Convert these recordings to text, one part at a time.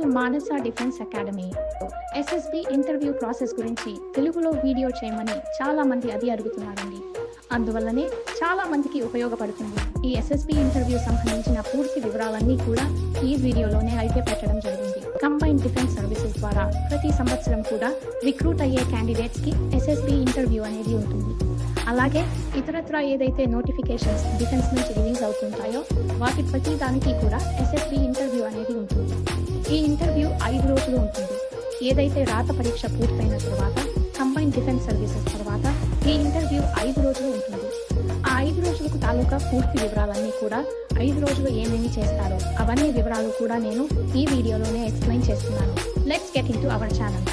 To Manasa defence academy. SSB interview process గురించి తెలుగులో video చేయమని చాలా మంది అది అడుగుతున్నారండి. అందువల్లనే చాలా మందికి ఉపయోగపడుతుంది. ఈ ఎస్ఎస్బి ఇంటర్వ్యూ సంబంధించిన పూర్తి వివరాలన్నీ కూడా ఈ వీడియోలోనే అయితే పెట్టడం జరిగింది. కంబైన్డ్ డిఫెన్స్ సర్వీసెస్ ద్వారా ప్రతి సంవత్సరం కూడా రిక్రూట్ అయ్యే క్యాండిడేట్స్ కి ఎస్ఎస్బి ఇంటర్వ్యూ అనేది ఉంటుంది. అలాగే ఇతరత్ర ఏదైతే నోటిఫికేషన్స్ డిఫెన్స్ నుంచి రిలీజ్ అవుతుంటాయో వాటి ప్రతి దానికి కూడా ఎస్ఎస్బి ఇంటర్వ్యూ అనేది ఉంటుంది. ఈ ఇంటర్వ్యూ 5 రోజులు ఉంటుంది. ఏదైతే రాత పరీక్ష పూర్తయిన తర్వాత కంబైన్డ్ డిఫెన్స్ సర్వీసెస్ తర్వాత ఈ ఇంటర్వ్యూ 5 రోజులు ఉంటుంది. ఆ 5 రోజులకు తాలూకా పూర్తి వివరాలన్నీ కూడా 5 రోజులు ఏమేమి చేస్తారో అవన్నీ వివరాలు కూడా నేను ఈ వీడియోలోనే ఎక్స్ప్లెయిన్ చేస్తున్నాను. Let's get in to our channel.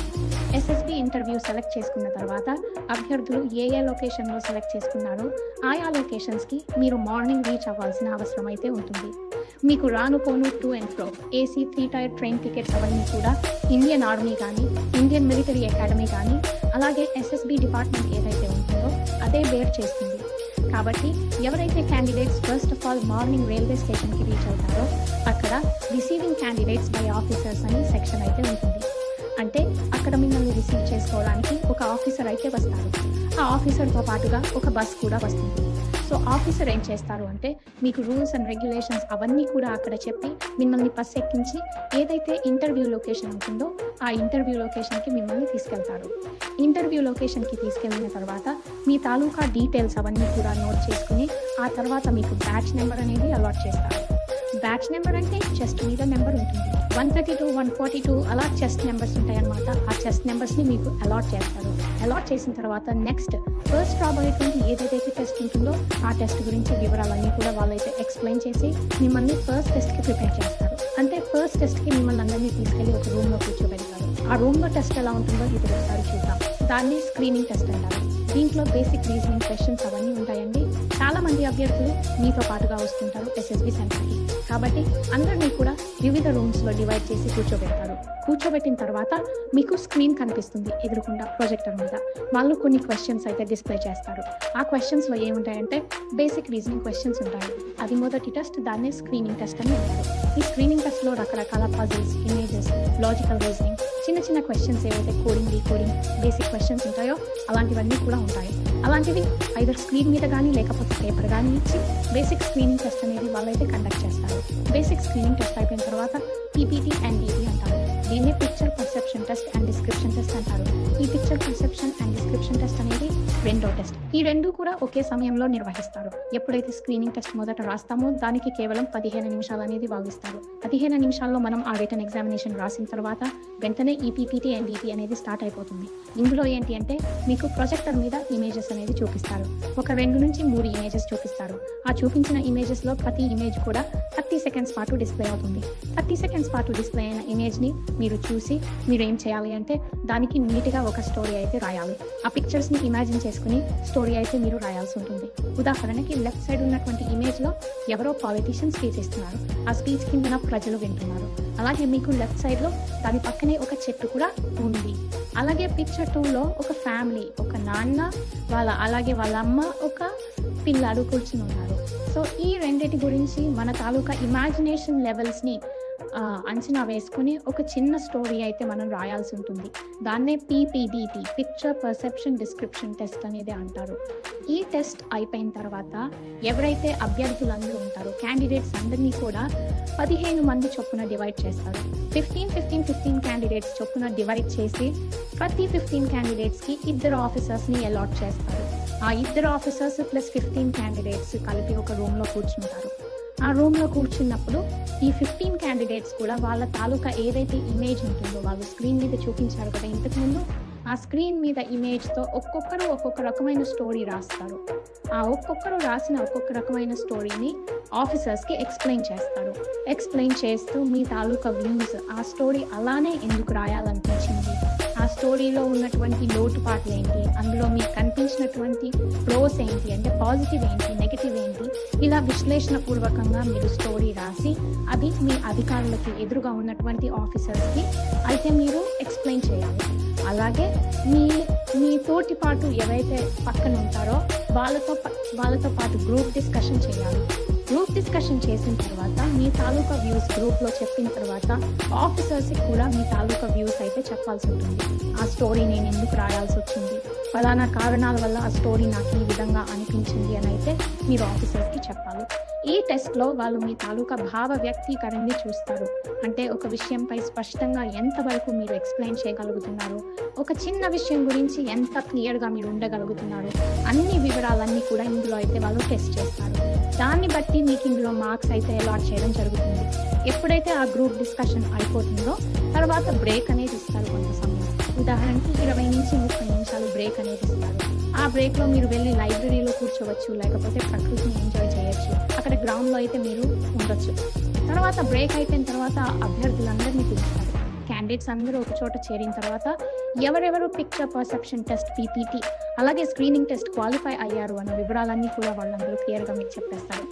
SSB interview select చేసుకున్న తర్వాత అభ్యర్థులు ఏ లొకేషన్లో సెలెక్ట్ చేసుకున్నారో ఆయా లొకేషన్స్కి మీరు మార్నింగ్ రీచ్ అవ్వాల్సిన అవసరం అయితే ఉంటుంది. మీకు రాను పోను to and fro AC 3 tier train tickets అవన్నీ కూడా ఇండియన్ ఆర్మీ కానీ ఇండియన్ మిలిటరీ అకాడమీ కానీ అలాగే ఎస్ఎస్బి డిపార్ట్మెంట్ ఏదైతే ఉంటుందో అదే బేర్ చేస్తుంది. కాబట్టి ఎవరైతే candidates first of all morning railway స్టేషన్కి రీచ్ అవుతారో అక్కడ రిసీవింగ్ క్యాండిడేట్స్ బై ఆఫీసర్స్ అని సెక్షన్ అయితే ఉంటుంది. అంటే అక్కడ మిమ్మల్ని రిసీవ్ చేసుకోవడానికి ఒక ఆఫీసర్ అయితే వస్తారు. ఆ ఆఫీసర్తో పాటుగా ఒక బస్ కూడా వస్తుంది. సో ఆఫీసర్ ఏం చేస్తారు అంటే మీకు రూల్స్ అండ్ రెగ్యులేషన్స్ అవన్నీ కూడా అక్కడ చెప్పి మిమ్మల్ని బస్ ఎక్కించి ఏదైతే ఇంటర్వ్యూ లొకేషన్ ఉంటుందో ఆ ఇంటర్వ్యూ లొకేషన్కి మిమ్మల్ని తీసుకెళ్తారు. ఇంటర్వ్యూ లొకేషన్కి తీసుకెళ్ళిన తర్వాత మీ తాలూకా డీటెయిల్స్ అవన్నీ కూడా నోట్ చేసుకుని ఆ తర్వాత మీకు బ్యాచ్ నెంబర్ అనేది అలాట్ చేస్తారు. బ్యాచ్ నెంబర్ అంటే చెస్ట్ మీద నెంబర్ ఉంటుంది. 132, 142 అలా చెస్ట్ నెంబర్స్ ఉంటాయన్నమాట. ఆ చెస్ట్ నెంబర్స్ని మీకు అలాట్ చేస్తారు. అలాట్ చేసిన తర్వాత నెక్స్ట్ ఫస్ట్ రాబోయేటువంటి ఏదైతే టెస్ట్ ఉంటుందో ఆ టెస్ట్ గురించి వివరాలన్నీ కూడా వాళ్ళైతే ఎక్స్ప్లెయిన్ చేసి మిమ్మల్ని ఫస్ట్ టెస్ట్కి ప్రిపేర్ చేస్తారు. అంటే ఫస్ట్ టెస్ట్కి మిమ్మల్ని అందరినీ తీసుకెళ్ళి ఒక రూమ్లో కూర్చోబెడతారు. ఆ రూమ్లో టెస్ట్ ఎలా ఉంటుందో ఇది ఒకసారి చూద్దాం. దాన్ని స్క్రీనింగ్ టెస్ట్ అంటారు. దీంట్లో బేసిక్ రీజనింగ్ క్వశ్చన్స్ అవన్నీ ఉంటాయండి. చాలా మంది అభ్యర్థులు మీతో పాటుగా వస్తుంటారు ఎస్ఎస్బి సెంటర్కి. కాబట్టి అందరినీ కూడా వివిధ రూమ్స్లో డివైడ్ చేసి కూర్చోబెడతారు. కూర్చోబెట్టిన తర్వాత మీకు స్క్రీన్ కనిపిస్తుంది ఎదురుకుండా ప్రొజెక్టర్ మీద. వాళ్ళు కొన్ని క్వశ్చన్స్ అయితే డిస్ప్లే చేస్తారు. ఆ క్వశ్చన్స్లో ఏముంటాయంటే బేసిక్ రీజనింగ్ క్వశ్చన్స్ ఉంటాయి. అది మొదటి టెస్ట్, దాన్నే స్క్రీనింగ్ టెస్ట్ అని అంటారు. ఈ స్క్రీనింగ్ టెస్ట్లో రకరకాల పజిల్స్, ఇమేజెస్, లాజికల్ రీజనింగ్, చిన్న చిన్న క్వశ్చన్స్ ఏవైతే కోడింగ్, డీకోడింగ్, బేసిక్ క్వశ్చన్స్ ఉంటాయో అలాంటివన్నీ కూడా ఉంటాయి. అలాంటివి ఐదర్ స్క్రీన్ మీద కానీ లేకపోతే పేపర్ కానీ ఇచ్చి బేసిక్ స్క్రీనింగ్ టెస్ట్ అనేది వాళ్ళైతే కండక్ట్ చేస్తారు. బేసిక్ స్క్రీనింగ్ టెస్ట్ అయిపోయిన తర్వాత పీపీటీ అండ్ డీటీ అంటారు. దీన్ని picture perception test and description test అంటారు. ఈ picture perception and description test అనేది రెండో టెస్ట్. ఈ రెండు కూడా ఒకే సమయంలో నిర్వహిస్తారు. ఎప్పుడైతే స్క్రీనింగ్ టెస్ట్ మొదట రాస్తామో దానికి కేవలం 15 నిమిషాలు అనేది భావిస్తారు. 15 నిమిషాల్లో మనం ఆ రిటన్ ఎగ్జామినేషన్ రాసిన తర్వాత వెంటనే ఈ పీపీటీ అండ్ డీటీ అనేది స్టార్ట్ అయిపోతుంది. ఇందులో ఏంటి అంటే మీకు ప్రొజెక్టర్ మీద ఇమేజెస్ అనేది చూపిస్తారు. ఒక 2 నుంచి 3 ఇమేజెస్ చూపిస్తారు. ఆ చూపించిన ఇమేజెస్లో ప్రతి ఇమేజ్ కూడా 30 సెకండ్స్ పాటు డిస్ప్లే అవుతుంది. 30 సెకండ్స్ పాటు డిస్ప్లే అయిన ఇమేజ్ని మీరు చూసి మీరు ఏం చేయాలి అంటే దానికి నీట్గా ఒక స్టోరీ అయితే రాయాలి. ఆ పిక్చర్స్ని ఇమాజిన్ చేసుకుని స్టోరీ అయితే మీరు రాయాల్సి ఉంటుంది. ఉదాహరణకి లెఫ్ట్ సైడ్ ఉన్నటువంటి ఇమేజ్లో ఎవరో పాలిటీషియన్ స్పీచ్ ఇస్తున్నారు. ఆ స్పీచ్ కింద ప్రజలు వింటున్నారు. అలాగే మీకు లెఫ్ట్ సైడ్లో దాని పక్కనే ఒక చెట్టు కూడా ఉంది. అలాగే పిక్చర్ 2లో ఒక ఫ్యామిలీ, ఒక నాన్న అలాగే వాళ్ళ అమ్మ, ఒక పిల్లాడు కూర్చుని ఉన్నారు. సో ఈ రెండిటి గురించి మన తాలూకా ఇమాజినేషన్ లెవెల్స్ని అంచనా వేసుకుని ఒక చిన్న స్టోరీ అయితే మనం రాయాల్సి ఉంటుంది. దాన్నే పీపీడీటీ, పిక్చర్ పర్సెప్షన్ డిస్క్రిప్షన్ టెస్ట్ అనేది అంటారు. ఈ టెస్ట్ అయిపోయిన తర్వాత ఎవరైతే అభ్యర్థులందరూ ఉంటారో క్యాండిడేట్స్ అందరినీ కూడా 15 మంది చొప్పున డివైడ్ చేస్తారు. 15 క్యాండిడేట్స్ చొప్పున డివైడ్ చేసి ప్రతి 15 క్యాండిడేట్స్కి 2 ఆఫీసర్స్ని అలాట్ చేస్తారు. ఆ 2 ఆఫీసర్స్ ప్లస్ 15 క్యాండిడేట్స్ కలిపి ఒక రూమ్లో కూర్చుంటారు. ఆ రూమ్లో కూర్చున్నప్పుడు ఈ 15 క్యాండిడేట్స్ కూడా వాళ్ళ తాలూకా ఏదైతే ఇమేజ్ ఉంటుందో వాళ్ళు స్క్రీన్ మీద చూపించారు కదా ఇంతకుముందు, ఆ స్క్రీన్ మీద ఇమేజ్తో ఒక్కొక్కరు ఒక్కొక్క రకమైన స్టోరీ రాస్తారు. ఆ ఒక్కొక్కరు రాసిన ఒక్కొక్క రకమైన స్టోరీని ఆఫీసర్స్కి ఎక్స్ప్లెయిన్ చేస్తారు. ఎక్స్ప్లెయిన్ చేస్తూ మీ తాలూకా వ్యూస్, ఆ స్టోరీ అలానే ఎందుకు రాయాలనిపించింది, ఆ స్టోరీలో ఉన్నటువంటి లోటుపాట్లు ఏంటి, అందులో మీకు కనిపించినటువంటి ప్రోస్ ఏంటి, అంటే పాజిటివ్ ఏంటి, నెగిటివ్ ఏంటి, ఇలా విశ్లేషణపూర్వకంగా మీరు స్టోరీ రాసి అది మీ అధికారులకి ఎదురుగా ఉన్నటువంటి ఆఫీసర్స్కి అయితే మీరు ఎక్స్ప్లెయిన్ చేయాలి. అలాగే మీ తోటి పాటు ఎవరైతే పక్కన ఉంటారో వాళ్ళతో పాటు గ్రూప్ డిస్కషన్ చేయాలి. గ్రూప్ డిస్కషన్ చేసిన తర్వాత మీ తాలూకా వ్యూస్ గ్రూప్లో చెప్పిన తర్వాత ఆఫీసర్స్కి కూడా మీ తాలూకా వ్యూస్ అయితే చెప్పాల్సి ఉంటుంది. ఆ స్టోరీ నేను ఎందుకు రాయాల్సి వచ్చింది, ఫలానా కారణాల వల్ల ఆ స్టోరీ నాకు ఈ విధంగా అనిపించింది అని అయితే మీరు ఆఫీసర్స్కి చెప్పాలి. ఈ టెస్ట్లో వాళ్ళు మీ తాలూకా భావ వ్యక్తీకరణని చూస్తారు. అంటే ఒక విషయంపై స్పష్టంగా ఎంతవరకు మీరు ఎక్స్ప్లెయిన్ చేయగలుగుతున్నారు, ఒక చిన్న విషయం గురించి ఎంత క్లియర్గా మీరు ఉండగలుగుతున్నారు, అన్ని వివరాలన్నీ కూడా ఇందులో అయితే వాళ్ళు టెస్ట్ చేస్తారు. దాన్ని బట్టి మీకు ఇందులో మార్క్స్ అయితే అలాట్ చేయడం జరుగుతుంది. ఎప్పుడైతే ఆ గ్రూప్ డిస్కషన్ అయిపోతుందో తర్వాత బ్రేక్ అనేది ఇస్తారు కొంత సమయం. ఉదాహరణకి 20 నుంచి 30 నిమిషాలు బ్రేక్ అనేది ఇస్తారు. ఆ బ్రేక్లో మీరు వెళ్ళి లైబ్రరీలో కూర్చోవచ్చు, లేకపోతే ప్రకృతిని ఎంజాయ్ చేయొచ్చు. అక్కడ గ్రౌండ్లో అయితే మీరు ఉండొచ్చు. తర్వాత బ్రేక్ అయిపోయిన తర్వాత అభ్యర్థులందరినీ పిలుస్తారు. క్యాండిడేట్స్ అందరూ ఒక చోట చేరిన తర్వాత ఎవరెవరు పిక్చర్ పర్సెప్షన్ టెస్ట్ పీపీటీ అలాగే స్క్రీనింగ్ టెస్ట్ క్వాలిఫై అయ్యారు అన్న వివరాలన్నీ కూడా వాళ్ళందరూ క్లియర్గా మీకు చెప్పేస్తారు.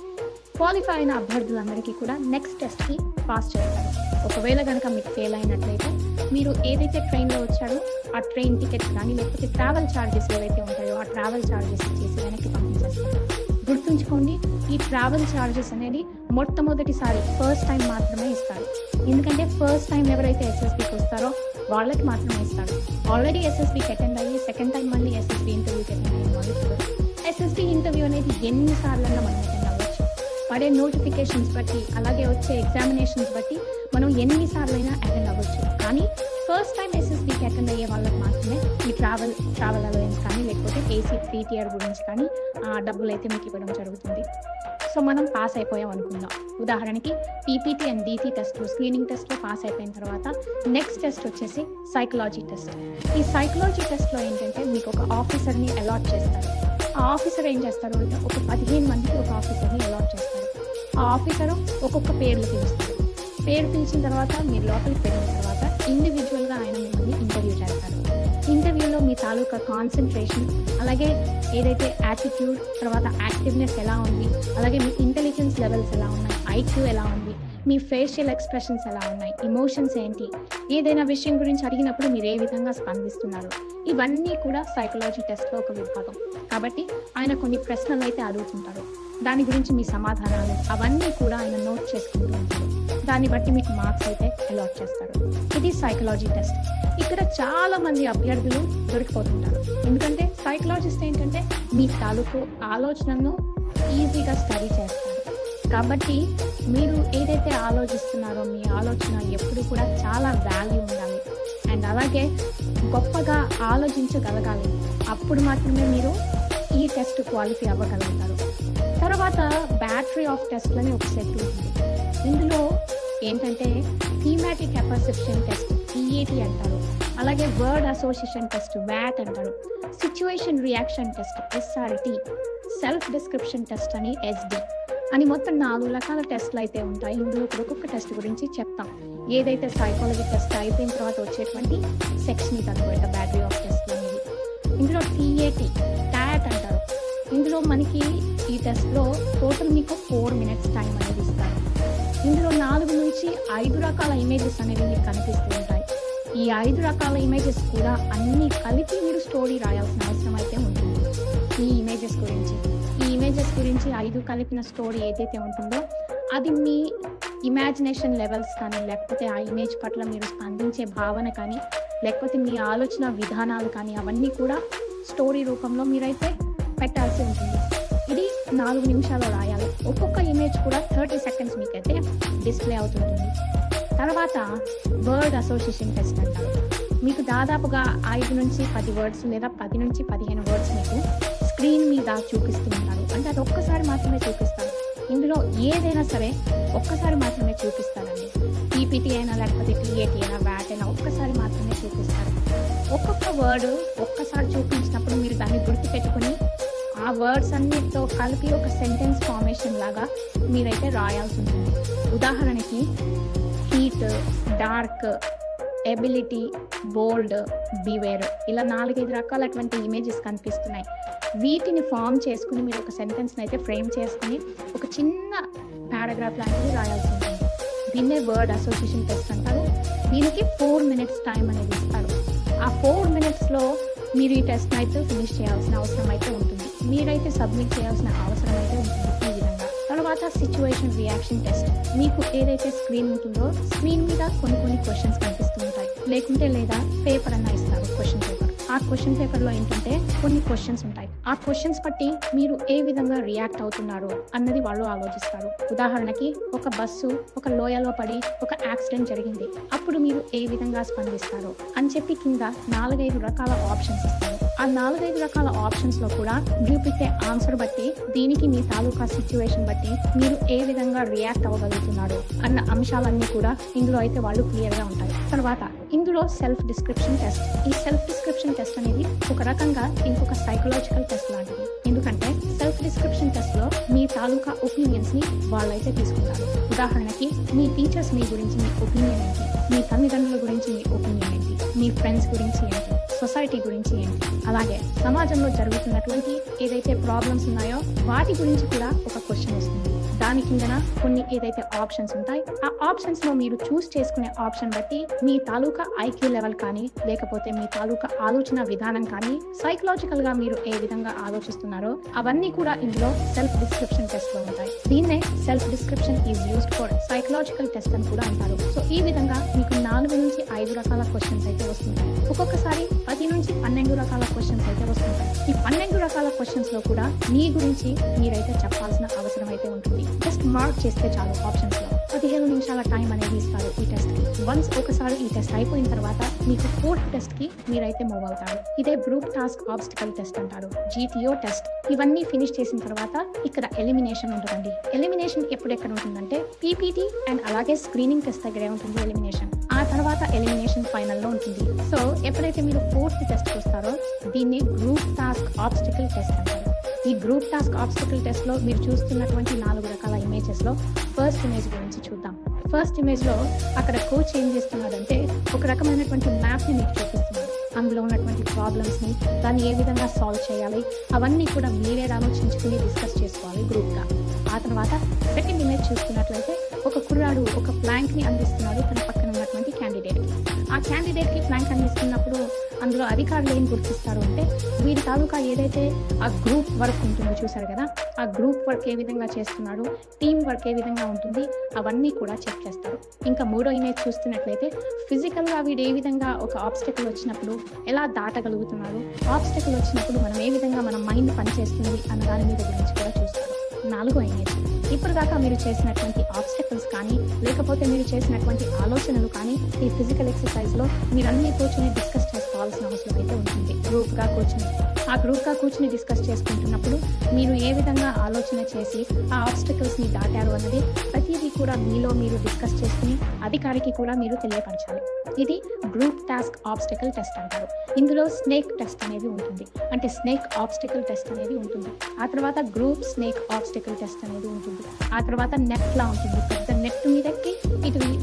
క్వాలిఫై అయిన అభ్యర్థులందరికీ కూడా నెక్స్ట్ టెస్ట్కి పాస్ చేస్తారు. ఒకవేళ కనుక మీకు ఫెయిల్ అయినట్లయితే మీరు ఏదైతే ట్రైన్లో వచ్చారో ఆ ట్రైన్ టికెట్స్ కానీ లేకపోతే ట్రావెల్ ఛార్జెస్ ఏవైతే ఉంటాయో ఆ ట్రావెల్ ఛార్జెస్ ఇచ్చేసి వెనక్కి పంపించేస్తారు. గుర్తుంచుకోండి, ఈ ట్రావెల్ ఛార్జెస్ అనేది మొట్టమొదటిసారి ఫస్ట్ టైం మాత్రమే ఇస్తారు. ఎందుకంటే ఫస్ట్ టైం ఎవరైతే ఎస్ఎస్బీకి వస్తారో వాళ్ళకి మాత్రమే ఇస్తారు. ఆల్రెడీ ఎస్ఎస్బీకి అటెండ్ అయ్యి సెకండ్ టైం మళ్ళీ ఎస్ఎస్బీ ఇంటర్వ్యూకి అటెండ్ అయ్యే వాళ్ళు ఎస్ఎస్బీ ఇంటర్వ్యూ అనేది ఎన్నిసార్లు మనం అటెండ్ అవ్వచ్చు. పడే నోటిఫికేషన్స్ బట్టి అలాగే వచ్చే ఎగ్జామినేషన్స్ బట్టి మనం ఎన్నిసార్లు అటెండ్ అవ్వచ్చు. కానీ ఫస్ట్ టైం ఎస్ఎస్బీకి అటెండ్ అయ్యే వాళ్ళకి మాత్రమే ఈ ట్రావెల్ అలవెన్స్ కానీ లేకపోతే ఏసీ 3 tier గురించి కానీ డబ్బులు అయితే మీకు ఇవ్వడం జరుగుతుంది. సో మనం పాస్ అయిపోయాం అనుకుందాం. ఉదాహరణకి పీపీటీ అండ్ డీటీ టెస్ట్లు స్క్రీనింగ్ టెస్ట్లో పాస్ అయిపోయిన తర్వాత నెక్స్ట్ టెస్ట్ వచ్చేసి సైకలాజీ టెస్ట్. ఈ సైకలాజీ టెస్ట్లో ఏంటంటే మీకు ఒక ఆఫీసర్ని అలాట్ చేస్తారు. ఆ ఆఫీసర్ ఏం చేస్తారు అంటే ఒక 15 మందికి ఒక ఆఫీసర్ని అలాట్ చేస్తారు. ఆ ఆఫీసరు ఒక్కొక్క పేర్లు పిలుస్తారు. పేరు పిలిచిన తర్వాత మీరు లోపలికి వెళ్ళిన తర్వాత ఇండివిజువల్గా ఆయన మిమ్మల్ని ఇంటర్వ్యూ చేస్తారు. ఇంటర్వ్యూలో మీ తాలూకా కాన్సన్ట్రేషన్ అలాగే ఏదైతే యాటిట్యూడ్ తర్వాత యాక్టివ్నెస్ ఎలా ఉంది, అలాగే మీ ఇంటెలిజెన్స్ లెవెల్స్ ఎలా ఉన్నాయి, ఐక్యూ ఎలా ఉంది, మీ ఫేషియల్ ఎక్స్ప్రెషన్స్ ఎలా ఉన్నాయి, ఎమోషన్స్ ఏంటి, ఏదైనా విషయం గురించి అడిగినప్పుడు మీరు ఏ విధంగా స్పందిస్తున్నారు, ఇవన్నీ కూడా సైకలాజీ టెస్ట్లో ఒక విభాగం. కాబట్టి ఆయన కొన్ని ప్రశ్నలు అయితే అడుగుతుంటారు. దాని గురించి మీ సమాధానాలు అవన్నీ కూడా ఆయన నోట్ చేసుకుంటూ ఉంటారు. దాన్ని బట్టి మీకు మార్క్స్ అయితే అలాట్ చేస్తారు. ఇది సైకలాజీ టెస్ట్. ఇక్కడ చాలా మంది అభ్యర్థులు దొరికిపోతుంటారు. ఎందుకంటే సైకలాజిస్ట్ ఏంటంటే మీ తాలూకు ఆలోచనను ఈజీగా స్టడీ చేస్తారు. కాబట్టి మీరు ఏదైతే ఆలోచిస్తున్నారో మీ ఆలోచన ఎప్పుడు కూడా చాలా వాల్యూ ఉండాలి అండ్ అలాగే గొప్పగా ఆలోచించగలగాలి. అప్పుడు మాత్రమే మీరు ఈ టెస్ట్ క్వాలిఫై అవ్వగలుగుతారు. తర్వాత బ్యాటరీ ఆఫ్ టెస్ట్లని ఒక సెట్ ఉంటుంది. ఇందులో ఏంటంటే థీమాటిక్ అపర్సెప్షన్ టెస్ట్ టీఏటీ అంటారు, అలాగే వర్డ్ అసోసియేషన్ టెస్ట్ వ్యాట్ అంటారు, situation reaction test SRT, self description test అని ఎస్డి అని మొత్తం 4 రకాల టెస్ట్లు అయితే ఉంటాయి. ఇందులో ఒక్కొక్క టెస్ట్ గురించి చెప్తాం. ఏదైతే సైకాలజీ టెస్ట్ అయిపోయిన తర్వాత వచ్చేటువంటి సెక్షన్ అనమాట బ్యాటరీ ఆఫ్ టెస్ట్ అనేది. ఇందులో టీఏటీ ట్యాట్ అంటారు. ఇందులో మనకి ఈ టెస్ట్లో టోటల్ మీకు 4 minutes టైం అనేది ఇస్తారు. ఇందులో 4 నుంచి 5 రకాల ఇమేజెస్ అనేవి మీకు కనిపిస్తూ ఉంటాయి. ఈ 5 రకాల ఇమేజెస్ కూడా అన్నీ కలిపి మీరు స్టోరీ రాయాల్సిన అవసరం అయితే ఉంటుంది. ఈ ఇమేజెస్ గురించి 5 కలిపిన స్టోరీ ఏదైతే ఉంటుందో అది మీ ఇమాజినేషన్ లెవెల్స్ కానీ లేకపోతే ఆ ఇమేజ్ పట్ల మీరు స్పందించే భావన కానీ లేకపోతే మీ ఆలోచన విధానాలు కానీ అవన్నీ కూడా స్టోరీ రూపంలో మీరైతే పెట్టాల్సి ఉంటుంది. ఇది 4 నిమిషాలు రాయాలి. ఒక్కొక్క ఇమేజ్ కూడా 30 seconds మీకైతే డిస్ప్లే అవుతుంటుంది. తర్వాత వర్డ్ అసోసియేషన్ టెస్ట్ అంటారు. మీకు దాదాపుగా 5 నుంచి 10 వర్డ్స్ లేదా 10 నుంచి 15 వర్డ్స్ మీకు స్క్రీన్ మీద చూపిస్తూ ఉంటారు. అంటే అది ఒక్కసారి మాత్రమే చూపిస్తారు. ఇందులో ఏదైనా సరే ఒక్కసారి మాత్రమే చూపిస్తారండి. పీపీటీ అయినా లేకపోతే టీఏటీ అయినా వ్యాట్ అయినా ఒక్కసారి మాత్రమే చూపిస్తారు. ఒక్కొక్క వర్డ్ ఒక్కసారి చూపించినప్పుడు మీరు దాన్ని గుర్తుపెట్టుకుని ఆ వర్డ్స్ అన్నిటితో కలిపి ఒక సెంటెన్స్ ఫార్మేషన్ లాగా మీరైతే రాయాల్సి ఉంటుంది. ఉదాహరణకి హీట్, డార్క్, ఎబిలిటీ, బోల్డ్, బివేర్ ఇలా 4-5 రకాలటువంటి ఇమేజెస్ కనిపిస్తున్నాయి. వీటిని ఫామ్ చేసుకుని మీరు ఒక సెంటెన్స్ని అయితే ఫ్రేమ్ చేసుకుని ఒక చిన్న పారాగ్రాఫ్ లాంటివి రాయాల్సి ఉంటుంది. దీన్నే వర్డ్ అసోసియేషన్ టెస్ట్ అంటారు. దీనికి 4 minutes టైం అనేది ఇస్తారు. ఆ 4 minutesలో మీరు ఈ టెస్ట్ అయితే ఫినిష్ చేయాల్సిన అవసరం అయితే ఉంటుంది. మీరైతే సబ్మిట్ చేయాల్సిన అవసరం అయితే ఉంటుంది. ఈ విధంగా తర్వాత తర్వాత సిచ్యువేషన్ రియాక్షన్ టెస్ట్. మీకు ఏదైతే స్క్రీన్ ఉంటుందో స్క్రీన్ మీద కొన్ని క్వశ్చన్స్ కనిపిస్తూ ఉంటాయి, లేకుంటే లేదా పేపర్ అన్న ఇస్తారు, క్వశ్చన్ పేపర్. ఆ క్వశ్చన్ పేపర్లో ఏంటంటే కొన్ని క్వశ్చన్స్ ఉంటాయి. ఆ క్వశ్చన్స్ బట్టి మీరు ఏ విధంగా రియాక్ట్ అవుతున్నారు అన్నది వాళ్ళు ఆలోచిస్తారు. ఉదాహరణకి ఒక బస్సు ఒక లోయలో పడి ఒక యాక్సిడెంట్ జరిగింది, అప్పుడు మీరు ఏ విధంగా స్పందిస్తారు అని చెప్పి కింద 4-5 రకాల ఆప్షన్స్ ఇస్తారు. ఆ 4-5 రకాల ఆప్షన్స్ లో కూడా మీరు పెట్టే ఆన్సర్ బట్టి దీనికి మీ తాలూకా సిచ్యువేషన్ బట్టి మీరు ఏ విధంగా రియాక్ట్ అవ్వగలుగుతున్నారు అన్న అంశాలన్నీ కూడా ఇందులో అయితే వాళ్ళు క్లియర్ గా ఉంటాయి. తర్వాత ఇందులో సెల్ఫ్ డిస్క్రిప్షన్ టెస్ట్. ఈ సెల్ఫ్ డిస్క్రిప్షన్ టెస్ట్ అనేది ఒక రకంగా ఇంకొక సైకలాజికల్ టెస్ట్ లాంటిది. ఎందుకంటే సెల్ఫ్ డిస్క్రిప్షన్ టెస్ట్ లో మీ తాలూకా ఒపీనియన్స్ ని వాళ్ళైతే తీసుకుంటారు. ఉదాహరణకి మీ టీచర్స్ మీ గురించి మీ ఒపీనియన్ ఏంటి, మీ తల్లిదండ్రుల గురించి మీ ఒపీనియన్ ఏంటి, మీ ఫ్రెండ్స్ గురించి ఏంటి, సొసైటీ గురించి ఏంటి, అలాగే సమాజంలో జరుగుతున్నటువంటి ఏదైతే ప్రాబ్లమ్స్ ఉన్నాయో వాటి గురించి కూడా ఒక క్వశ్చన్ వస్తుంది. దాని కిందన కొన్ని ఏదైతే ఆప్షన్స్ ఉంటాయి, ఆ ఆప్షన్స్ లో మీరు చూస్ చేసుకునే ఆప్షన్ బట్టి మీ తాలూకా ఐక్యూ లెవెల్ కానీ లేకపోతే మీ తాలూకా ఆలోచన విధానం కానీ సైకలాజికల్ గా మీరు ఏ విధంగా ఆలోచిస్తున్నారో అవన్నీ కూడా ఇందులో సెల్ఫ్ డిస్క్రిప్షన్ టెస్ట్ లో ఉంటాయి. దీన్నే self description is used for psychological test అని కూడా అంటారు. సో ఈ విధంగా మీకు 4-5 రకాల క్వశ్చన్స్ అయితే వస్తుంటాయి. ఒక్కొక్కసారి 10 నుంచి 12 రకాల క్వశ్చన్స్ అయితే వస్తుంటాయి. ఈ 12 రకాల క్వశ్చన్స్ లో కూడా మీ గురించి మీరైతే చెప్పాల్సిన అవసరం అయితే ఉంటుంది. జస్ట్ మార్క్ చేస్తే చాలు. ఆప్షన్స్ లో 15 నిమిషాల టైం అనేది ఇస్తారు ఈ టెస్ట్ కి. వన్స్ ఒకసారి ఈ టెస్ట్ అయిపోయిన తర్వాత మీకు 4th టెస్ట్ కి మీరైతే మూవ్ అవుతారు. ఇదే గ్రూప్ టాస్క్ ఆబ్స్టికల్ టెస్ట్ అంటారు, GTO టెస్ట్. ఇవన్నీ ఫినిష్ చేసిన తర్వాత ఇక్కడ ఎలిమినేషన్ ఉంటుందండి. ఎలిమినేషన్ ఎప్పుడెక్కడ ఉంటుందంటే PPT అండ్ అలాగే స్క్రీనింగ్ టెస్ట్ దగ్గరే ఉంటుంది ఎలిమినేషన్. ఆ తర్వాత ఎలిమినేషన్ ఫైనల్ లో ఉంటుంది. సో ఎప్పుడైతే మీరు 4th టెస్ట్ వస్తారో దీన్ని గ్రూప్ టాస్క్ ఆబ్స్టికల్ టెస్ట్ అంటారు. ఈ గ్రూప్ టాస్క్ ఆబ్స్టికల్ టెస్ట్ లో మీరు చూస్తున్నటువంటి 4 రకాల ఇమేజెస్ లో ఫస్ట్ ఇమేజ్ గురించి చూద్దాం. ఫస్ట్ ఇమేజ్ లో అక్కడ కోచ్ ఏం చేస్తున్నాడంటే ఒక రకమైనటువంటి మ్యాప్ ని మీకు చూపిస్తున్నాడు. అందులో ఉన్నటువంటి ప్రాబ్లమ్స్ ని దాన్ని ఏ విధంగా సాల్వ్ చేయాలి అవన్నీ కూడా మీరే ఆలోచించుకుని డిస్కస్ చేసుకోవాలి గ్రూప్ గా. ఆ తర్వాత సెకండ్ ఇమేజ్ చూస్తున్నట్లయితే ఒక కుర్రాడు ఒక ప్లాంక్ ని అందిస్తున్నాడు తన పక్కన ఉన్నటువంటి క్యాండిడేట్ కి. ఆ క్యాండిడేట్ కి ప్లాంక్ అందిస్తున్నప్పుడు అందులో అధికారులు ఏం గుర్తిస్తారు అంటే వీరి తాలూకా ఏదైతే ఆ గ్రూప్ వర్క్ ఉంటుందో చూసారు కదా, ఆ గ్రూప్ వర్క్ ఏ విధంగా చేస్తున్నాడు, టీమ్ వర్క్ ఏ విధంగా ఉంటుంది అవన్నీ కూడా చెక్ చేస్తారు. ఇంకా మూడో ఇమేజ్ చూస్తున్నట్లయితే ఫిజికల్ గా వీడు ఏ విధంగా ఒక ఆబ్స్టకిల్ వచ్చినప్పుడు ఎలా దాటగలుగుతున్నారు, ఆబ్స్టకిల్ వచ్చినప్పుడు మనం ఏ విధంగా మన మైండ్ పనిచేస్తుంది అన్న దాని మీద గురించి కూడా చూస్తారు. నాలుగో ఇమేజ్ ఇప్పటిదాకా మీరు చేసినటువంటి ఆబ్స్టకిల్స్ కానీ లేకపోతే మీరు చేసినటువంటి ఆలోచనలు కానీ ఈ ఫిజికల్ ఎక్సర్సైజ్ లో మీరు అన్ని కూర్చొని డిస్కస్ చేసుకోవాల్సిన అవసరం అయితే ఉంటుంది. గ్రూప్ గా కూర్చుని డిస్కస్ చేసుకుంటున్నప్పుడు మీరు ఏ విధంగా ఆలోచన చేసి ఆ ఆబ్స్టకిల్స్ ని దాటారు అన్నది ప్రతిదీ కూడా మీలో మీరు డిస్కస్ చేసుకుని అధికారికి కూడా మీరు తెలియపరచాలి. ఇది గ్రూప్ టాస్క్ ఆబ్స్టకిల్ టెస్ట్ అంటారు. ఇందులో స్నేక్ టెస్ట్ అనేది ఉంటుంది, అంటే స్నేక్ ఆబ్స్టకిల్ టెస్ట్ అనేది ఉంటుంది. ఆ తర్వాత గ్రూప్ స్నేక్ ఆబ్స్టకిల్ టెస్ట్ అనేది ఉంటుంది. ఆ తర్వాత నెట్ లా ఉంటుంది, పెద్ద నెట్ మీద ఎక్కి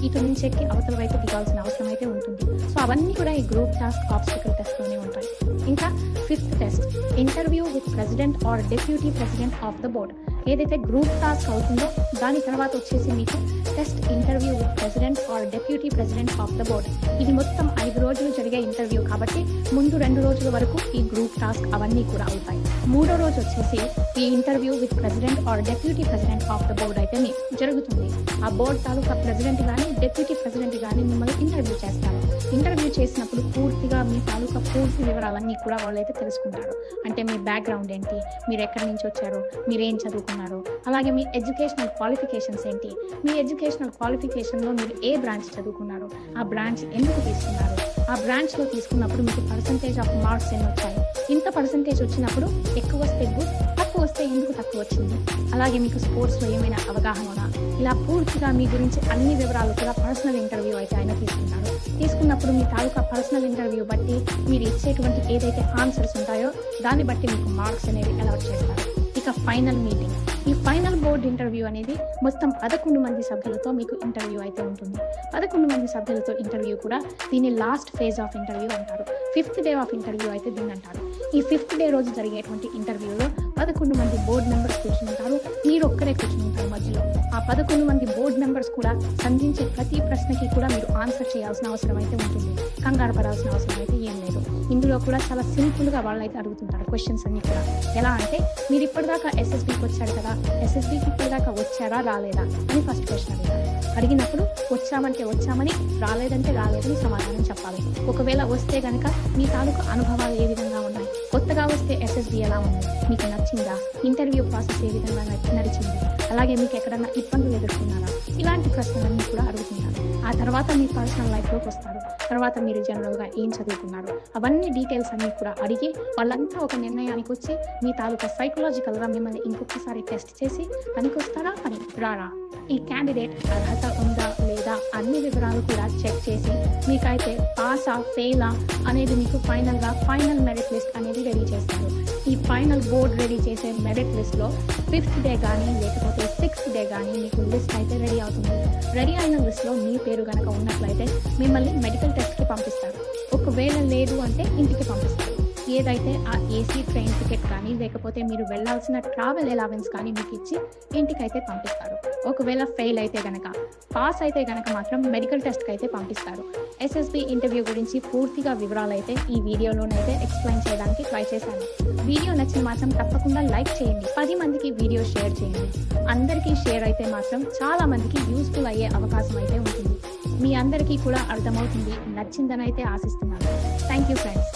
ఇటు నుంచి ఎక్కి అవతల వైపు దిగాల్సిన అవసరం అయితే ఉంటుంది. సో అవన్నీ కూడా ఈ గ్రూప్ టాస్క్ ఆబ్స్టకిల్ టెస్ట్ లోనే ఉంటాయి. ఇంకా 5th test interview with president or deputy president of the board. ఏదైతే గ్రూప్ టాస్క్ అవుతుందో దాని తర్వాత వచ్చేసి మీకు test interview with president or deputy president of the board. ఇది మొత్తం 5 రోజులు జరిగే ఇంటర్వ్యూ కాబట్టి ముందు 2 రోజుల వరకు ఈ గ్రూప్ టాస్క్ అవన్నీ కూడా అవుతాయి. 3వ రోజు వచ్చేసి ఈ interview with president or deputy president of the board అయితే జరుగుతుంది. ఆ బోర్డ్ తాలూకా ప్రెసిడెంట్ కానీ డెప్యూటీ ప్రెసిడెంట్ కానీ మిమ్మల్ని ఇంటర్వ్యూ చేస్తారు. ఇంటర్వ్యూ చేసినప్పుడు పూర్తిగా మీ తాలూకా పూర్తి వివరాలన్నీ కూడా వాళ్ళైతే తెలుసుకుంటారు. అంటే మీ బ్యాక్గ్రౌండ్ ఏంటి, మీరు ఎక్కడి నుంచి వచ్చారు, మీరేం చదువుకున్నారు, అలాగే మీ ఎడ్యుకేషనల్ క్వాలిఫికేషన్స్ ఏంటి, మీ ఎడ్యుకేషనల్ క్వాలిఫికేషన్లో మీరు ఏ బ్రాంచ్ చదువుకున్నారు, ఆ బ్రాంచ్ ఎందుకు తీసుకున్నారు, ఆ బ్రాంచ్లో తీసుకున్నప్పుడు మీకు పర్సంటేజ్ ఆఫ్ మార్క్స్ ఎన్ని వచ్చాయి, ఇంత పర్సంటేజ్ వచ్చినప్పుడు ఎక్కువ వస్తే గుడ్, తక్కువ వస్తే ఎందుకు తక్కువ వచ్చింది, అలాగే మీకు స్పోర్ట్స్లో ఏమైనా అవగాహన ఉన్నా, ఇలా పూర్తిగా మీ గురించి అన్ని వివరాలు కూడా పర్సనల్ ఇంటర్వ్యూ అయితే ఆయన తీసుకుంటారు. తీసుకున్నప్పుడు మీ తాలూకా పర్సనల్ ఇంటర్వ్యూ బట్టి మీరు ఇచ్చేటువంటి ఏదైతే ఆన్సర్స్ ఉంటాయో దాన్ని బట్టి మీకు మార్క్స్ అనేవి అలాట్ చేస్తారు. ఇక ఫైనల్ మీటింగ్. ఈ ఫైనల్ బోర్డ్ ఇంటర్వ్యూ అనేది మొత్తం 11 మంది సభ్యులతో మీకు ఇంటర్వ్యూ అయితే ఉంటుంది. 11 మంది సభ్యులతో ఇంటర్వ్యూ కూడా దీన్ని లాస్ట్ ఫేజ్ ఆఫ్ ఇంటర్వ్యూ అంటారు. 5th డే ఆఫ్ ఇంటర్వ్యూ అయితే దీన్ని అంటారు. ఈ 5th డే రోజు జరిగేటువంటి ఇంటర్వ్యూలో 11 మంది బోర్డు మెంబర్స్ కూర్చుని ఉంటారు, మీరు ఒక్కరే కూర్చుని ఉంటారు మధ్యలో. ఆ 11 మంది బోర్డు మెంబర్స్ కూడా సంధించే ప్రతి ప్రశ్నకి కూడా మీరు ఆన్సర్ చేయాల్సిన అవసరం అయితే ఉంటుంది. కంగారు పడాల్సిన అవసరం అయితే ఏం లేదు. ఇందులో కూడా చాలా సింపుల్గా వాళ్ళైతే అడుగుతుంటారు క్వశ్చన్స్ అన్ని కూడా. ఎలా అంటే, మీరు ఇప్పటిదాకా ఎస్ఎస్బికి వచ్చారు కదా, ఎస్ఎస్బికి ఇప్పటిదాకా వచ్చారా రాలేదా అని ఫస్ట్ క్వశ్చన్ అడుగుతారు. అడిగినప్పుడు వచ్చామంటే వచ్చామని, రాలేదంటే రాలేదని సమాధానం చెప్పాలి. ఒకవేళ వస్తే గనక మీ తాలూకు అనుభవాలు ఏ విధంగా ఉన్నాయి, కొత్తగా వస్తే ఎస్ఎస్బి ఎలా ఉంది, మీకు నచ్చిందా, ఇంటర్వ్యూ ప్రాసెస్ ఏ విధంగా నడిచింది, అలాగే మీకు ఎక్కడన్నా ఇబ్బందులు ఎదుర్కొన్నారా, ఇలాంటి ప్రశ్నలన్నీ కూడా అడుగుతున్నారు. ఆ తర్వాత మీ పర్సనల్ లైఫ్లోకి వస్తారు. తర్వాత మీరు జనరల్గా ఏం చదువుకున్నారు, అవన్నీ డీటెయిల్స్ అన్నీ కూడా అడిగి వాళ్ళంతా ఒక నిర్ణయానికి వచ్చి మీ తాలూకా సైకలాజికల్గా మిమ్మల్ని ఇంకొకసారి టెస్ట్ చేసి పనికొస్తారా పని రారా, ఈ క్యాండిడేట్ అర్హత ఉందా లేదా అన్ని వివరాలు కూడా చెక్ చేసి మీకైతే పాసా ఫెయిలా అనేది మీకు ఫైనల్ మెరిట్ లిస్ట్ అనేది రెడీ చేస్తారు. ఈ ఫైనల్ బోర్డ్ రెడీ చేసే మెరిట్ లిస్ట్లో 5th డే కానీ లేకపోతే 6th డే కానీ మీకు లిస్ట్ అయితే రెడీ అవుతుంది. రెడీ అయిన లిస్ట్లో మీ పేరు కనుక ఉన్నట్లయితే మిమ్మల్ని మెడికల్ టెస్ట్కి పంపిస్తారు. ఒకవేళ లేదు అంటే ఇంటికి పంపిస్తారు. ఏదైతే ఆ ఏసీ ట్రైన్ టికెట్ కానీ లేకపోతే మీరు వెళ్ళాల్సిన ట్రావెల్ అలవెన్స్ కానీ మీకు ఇచ్చి ఇంటికైతే పంపిస్తారు. ఒకవేళ ఫెయిల్ అయితే గనక, పాస్ అయితే గనక మాత్రం మెడికల్ టెస్ట్కి అయితే పంపిస్తారు. ఎస్ఎస్బి ఇంటర్వ్యూ గురించి పూర్తిగా వివరాలు అయితే ఈ వీడియోలోనైతే ఎక్స్ప్లెయిన్ చేయడానికి ట్రై చేశాను. వీడియో నచ్చిన మాత్రం తప్పకుండా లైక్ చేయండి, 10 మందికి వీడియో షేర్ చేయండి. అందరికీ షేర్ అయితే మాత్రం చాలా మందికి యూస్ఫుల్ అయ్యే అవకాశం అయితే ఉంటుంది. మీ అందరికీ కూడా అర్థమవుతుంది, నచ్చిందని అయితే ఆశిస్తున్నాను. Thank you friends.